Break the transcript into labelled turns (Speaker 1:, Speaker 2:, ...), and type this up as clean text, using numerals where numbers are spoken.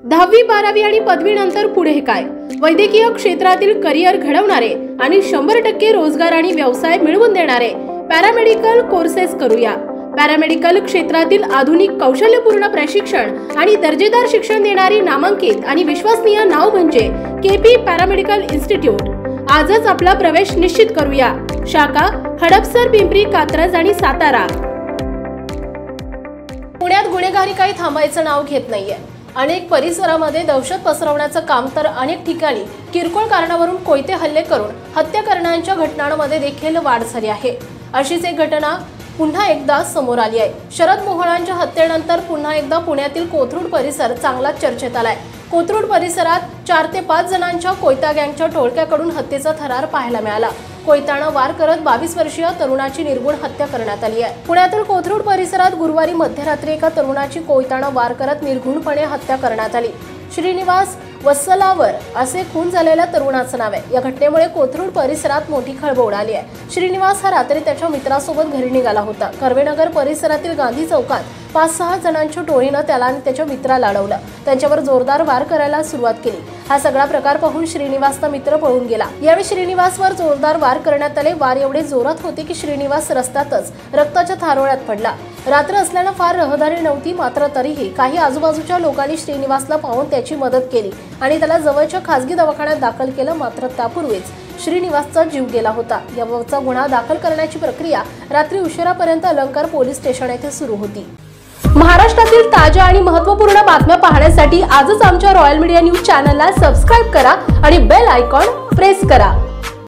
Speaker 1: 10वी 12वी आणि पदवीनंतर पुढे काय? वैद्यकीय क्षेत्रातील करिअर घडवणारे आणि 100% रोजगार आणि व्यवसाय मिळवून देणारे पॅरामेडिकल कोर्सेस करूया। पॅरामेडिकल क्षेत्रातील आधुनिक कौशल्यपूर्ण प्रशिक्षण आणि दर्जेदार शिक्षण देणारी नामांकित आणि विश्वसनीय नाव म्हणजे केपी पॅरामेडिकल इन्स्टिट्यूट। आजच आपला प्रवेश निश्चित करूया। शाखा हडपसर, पिंपरी, कात्रज आणि सातारा। पुण्यात गुन्हेगारी काही थांबायचं नाव घेत नाहीये। अनेक परिसरामध्ये दहशत पसरवण्याचं काम तर अनेक ठिकाणी किरकोळ कारणावरून कोयते हल्ले करून हत्या करण्याच्या घटनांमध्ये देखील वाढ झाली आहे। अशीच एक घटना पुन्हा एकदा समोर आली आहे। शरद मोहोळांच्या हत्येनंतर पुन्हा एकदा पुण्यातील कोथरूड परिसर चांगलाच चर्चेत आलाय। कोथरूड परिसरात 4 ते 5 जणांच्या कोयता गँगच्या टोळक्याकडून हत्येचा थरार पाहायला मिळाला। कोयतानं वार करत 22 वर्षीय तरुणाची निर्गुण हत्या करण्यात आली आहे। पुण्यातील कोथरूड परिसरात गुरुवारी मध्यरात्री एका तरुणाची कोयतानं वार करत निर्गुणपणे हत्या करण्यात आली। श्रीनिवास वत्सलावर असे खून झालेल्या तरुणाचं नाव आहे। या घटनेमुळे कोथरूड परिसरात मोठी खळबळ उडाली आहे। श्रीनिवास हा रात्री त्याच्या मित्रासोबत घरी निघाला होता। कर्वेनगर परिसरातील गांधी चौकात 5-6 जणांच्या टोळीनं त्याला आणि त्याच्या मित्राला अडवलं। त्यांच्यावर जोरदार वार करायला सुरुवात केली। हा सगळा प्रकार पाहून श्रीनिवासचा मित्र पळून गेला। यावेळी श्रीनिवासवर जोरदार वार करण्यात आले। वार एवढे जोरात होते की श्रीनिवास रस्त्यातच रक्ताच्या थारोळ्यात पडला। रात्र असल्यानं फार रहदारी नव्हती, मात्र तरीही काही आजूबाजूच्या लोकांनी श्रीनिवासला पाहून त्याची मदत केली आणि त्याला जवळच्या खासगी दवाखान्यात दाखल केलं। मात्र त्यापूर्वीच श्रीनिवासचा जीव गेला होता। याबाबतचा गुन्हा दाखल करण्याची प्रक्रिया रात्री उशिरापर्यंत अलंकार पोलीस स्टेशन येथे सुरू होती। महाराष्ट्रातील ताज्या आणि महत्त्वपूर्ण बातम्या पाहण्यासाठी आजच आमच्या रॉयल मीडिया न्यूज चॅनलला सबस्क्राइब करा आणि बेल आयकॉन प्रेस करा।